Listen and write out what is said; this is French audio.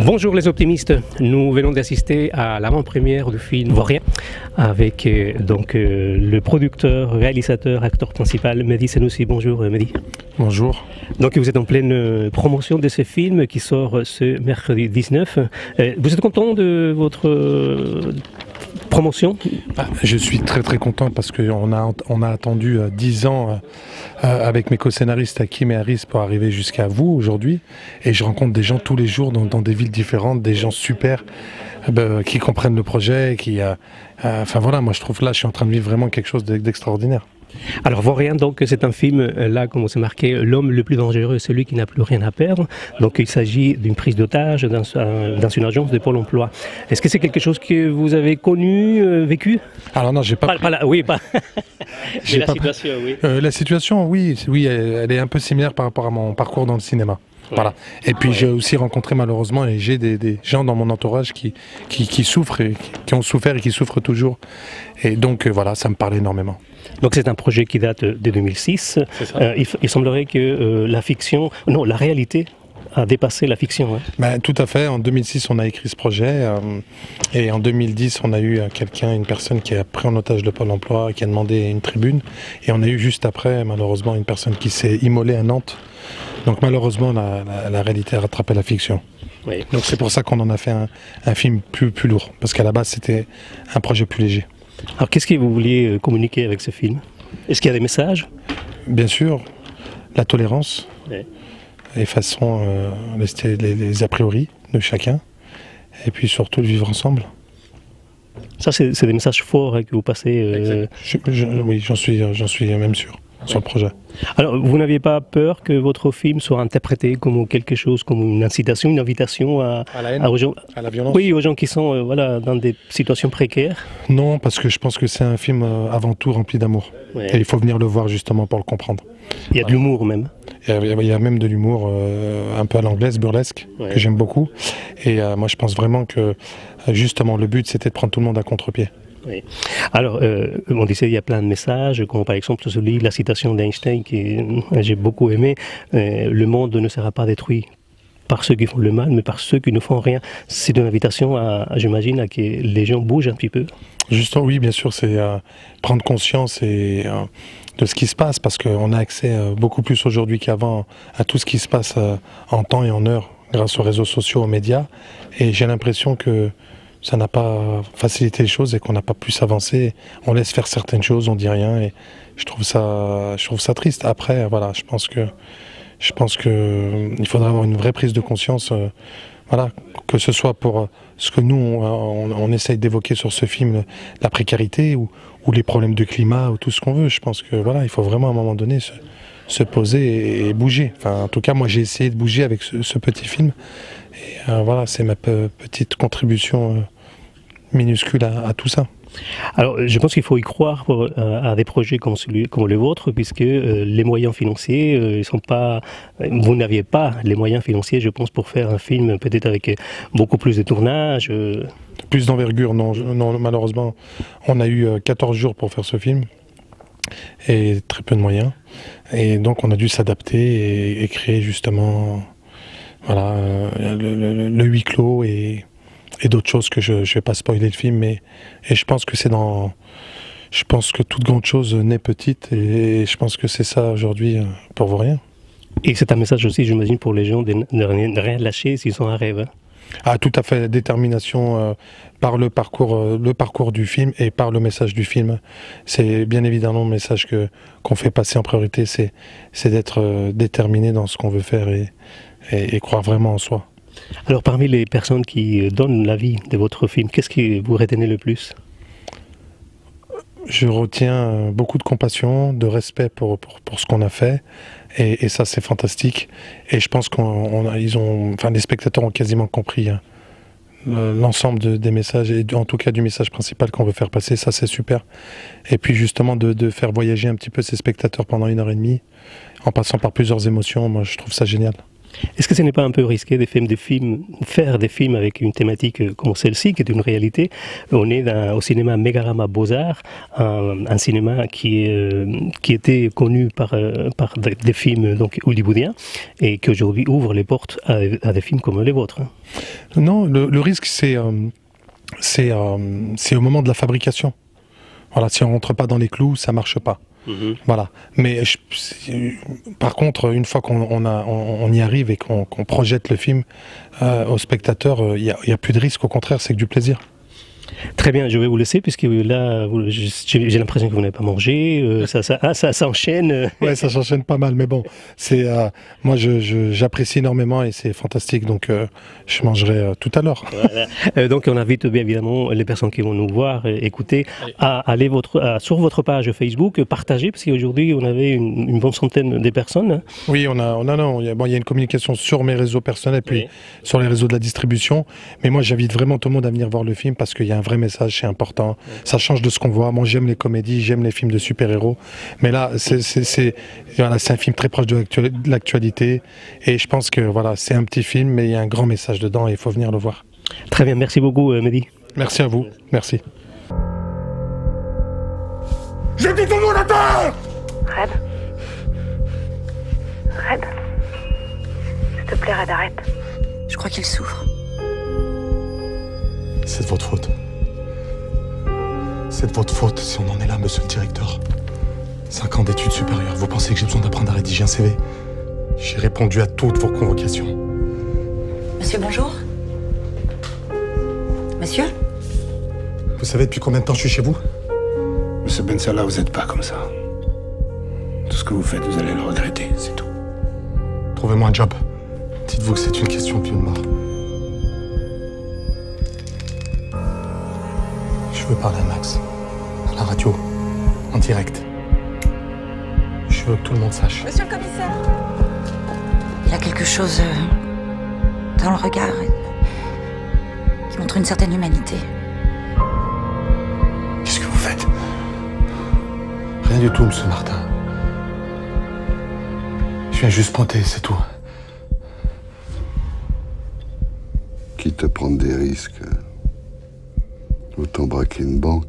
Bonjour les optimistes, nous venons d'assister à l'avant-première du film Vaurien avec le producteur, réalisateur, acteur principal Mehdi Senoussi. Bonjour Mehdi. Bonjour. Donc vous êtes en pleine promotion de ce film qui sort ce mercredi 19. Vous êtes content de votre promotion? Je suis très content parce qu'on a attendu 10 ans avec mes co-scénaristes Hakim et Harris pour arriver jusqu'à vous aujourd'hui, et je rencontre des gens tous les jours dans des villes différentes, des gens super qui comprennent le projet, enfin voilà, moi je trouve là je suis en train de vivre vraiment quelque chose d'extraordinaire. Alors Vaurien, donc c'est un film, là comme c'est marqué, l'homme le plus dangereux, celui qui n'a plus rien à perdre. Donc il s'agit d'une prise d'otage dans une agence de Pôle emploi. Est-ce que c'est quelque chose que vous avez connu, vécu? Alors non, j'ai pas... Oui, pas... Mais la situation, oui. La situation, oui, elle est un peu similaire par rapport à mon parcours dans le cinéma. Ouais. Voilà. Et puis j'ai aussi rencontré malheureusement, et j'ai des gens dans mon entourage qui souffrent, et qui ont souffert et qui souffrent toujours. Et donc voilà, ça me parle énormément. Donc c'est un projet qui date de 2006. Il semblerait que la réalité a dépassé la fiction. Hein. Ben, tout à fait. En 2006, on a écrit ce projet. Et en 2010, on a eu une personne qui a pris en otage le Pôle emploi, qui a demandé une tribune. Et on a eu juste après, malheureusement, une personne qui s'est immolée à Nantes. Donc malheureusement, la réalité a rattrapé la fiction. Oui. Donc c'est pour ça qu'on en a fait un film plus lourd. Parce qu'à la base, c'était un projet plus léger. Alors qu'est-ce que vous vouliez communiquer avec ce film? Est-ce qu'il y a des messages? Bien sûr, la tolérance, oui. Effaçons les a priori de chacun, et puis surtout le vivre ensemble. Ça c'est des messages forts que vous passez Oui, j'en suis même sûr, sur le projet. Alors vous n'aviez pas peur que votre film soit interprété comme quelque chose, comme une incitation, une invitation à la haine, aux gens, à la violence? Oui, aux gens qui sont dans des situations précaires. Non, parce que je pense que c'est un film avant tout rempli d'amour. Ouais. Et il faut venir le voir justement pour le comprendre. Il y a de l'humour même. Il y a même de l'humour un peu à l'anglaise, burlesque, ouais. Que j'aime beaucoup. Et moi je pense vraiment que justement le but c'était de prendre tout le monde à contre-pied. Oui. Alors, on disait il y a plein de messages, comme par exemple la citation d'Einstein que j'ai beaucoup aimé, le monde ne sera pas détruit par ceux qui font le mal, mais par ceux qui ne font rien. C'est une invitation, j'imagine, à que les gens bougent un petit peu. Justement, oui, bien sûr, c'est prendre conscience de ce qui se passe, parce qu'on a accès beaucoup plus aujourd'hui qu'avant à tout ce qui se passe en temps et en heure, grâce aux réseaux sociaux, aux médias, et j'ai l'impression que ça n'a pas facilité les choses et qu'on n'a pas pu s'avancer. On laisse faire certaines choses, on dit rien, et je trouve ça triste. Après, voilà, je pense que il faudra avoir une vraie prise de conscience, voilà, que ce soit pour ce que nous on essaye d'évoquer sur ce film, la précarité ou les problèmes de climat ou tout ce qu'on veut. Je pense que voilà, il faut vraiment à un moment donné se poser et bouger. Enfin, en tout cas, moi j'ai essayé de bouger avec ce petit film. Et voilà, c'est ma petite contribution minuscule à tout ça. Alors, je pense qu'il faut y croire à des projets comme le vôtre, puisque les moyens financiers, vous n'aviez pas les moyens financiers, je pense, pour faire un film peut-être avec beaucoup plus de tournage. Plus d'envergure, non, malheureusement. On a eu 14 jours pour faire ce film, et très peu de moyens. Et donc, on a dû s'adapter et créer justement... Voilà, le huis clos et d'autres choses que je ne vais pas spoiler le film, et je pense que je pense que toute grande chose naît petite, et je pense que c'est ça aujourd'hui pour Vaurien. Et c'est un message aussi, j'imagine, pour les gens de ne rien lâcher s'ils ont un rêve. Hein. Ah, tout à fait, détermination par le parcours du film et par le message du film. C'est bien évidemment le message qu'on fait passer en priorité, c'est d'être déterminé dans ce qu'on veut faire et croire vraiment en soi. Alors parmi les personnes qui donnent l'avis de votre film, qu'est-ce que vous retenez le plus? Je retiens beaucoup de compassion, de respect pour ce qu'on a fait, et ça c'est fantastique. Et je pense les spectateurs ont quasiment compris l'ensemble des messages, et en tout cas du message principal qu'on veut faire passer, ça c'est super. Et puis justement de faire voyager un petit peu ces spectateurs pendant 1h30, en passant par plusieurs émotions, moi je trouve ça génial. Est-ce que ce n'est pas un peu risqué de faire des films avec une thématique comme celle-ci, qui est une réalité? On est au cinéma Megarama Beaux-Arts, un cinéma qui était connu par des films donc, hollywoodiens et qui aujourd'hui ouvre les portes à des films comme les vôtres. Non, le risque, c'est au moment de la fabrication. Voilà, si on ne rentre pas dans les clous, ça ne marche pas. Voilà. Mais par contre, une fois qu'on y arrive et qu'on projette le film au spectateur, il n'y a plus de risque, au contraire, c'est que du plaisir. Très bien, je vais vous laisser puisque là, j'ai l'impression que vous n'avez pas mangé, ça s'enchaîne. Ouais, ça s'enchaîne pas mal, mais bon, moi j'apprécie énormément et c'est fantastique, donc je mangerai tout à l'heure. Voilà. Donc on invite bien évidemment les personnes qui vont nous voir, écouter, à aller sur votre page Facebook, partager, parce qu'aujourd'hui on avait une bonne centaine de personnes. Oui, il y a une communication sur mes réseaux personnels, puis sur les réseaux de la distribution, mais moi j'invite vraiment tout le monde à venir voir le film parce qu'il y a un vrai message, c'est important. Ça change de ce qu'on voit. Moi, j'aime les comédies, j'aime les films de super-héros. Mais là, c'est un film très proche de l'actualité. Et je pense que voilà, c'est un petit film, mais il y a un grand message dedans et il faut venir le voir. Très bien, merci beaucoup, Mehdi. Merci à vous. Merci. J'ai dit ton nom à terre! Red. Red. S'il te plaît, Red, arrête. Je crois qu'il souffre. C'est de votre faute. C'est de votre faute si on en est là, monsieur le directeur. 5 ans d'études supérieures, vous pensez que j'ai besoin d'apprendre à rédiger un CV? J'ai répondu à toutes vos convocations. Monsieur, bonjour. Monsieur? Vous savez depuis combien de temps je suis chez vous? Monsieur Bensala, vous n'êtes pas comme ça. Tout ce que vous faites, vous allez le regretter, c'est tout. Trouvez-moi un job. Dites-vous que c'est une question de vie ou de mort. Je veux parler à Max, à la radio, en direct. Je veux que tout le monde sache. Monsieur le commissaire. Il a quelque chose dans le regard qui montre une certaine humanité. Qu'est-ce que vous faites? Rien du tout, monsieur Martin. Je viens juste pointer, c'est tout. Quitte à prendre des risques, autant braquer une banque.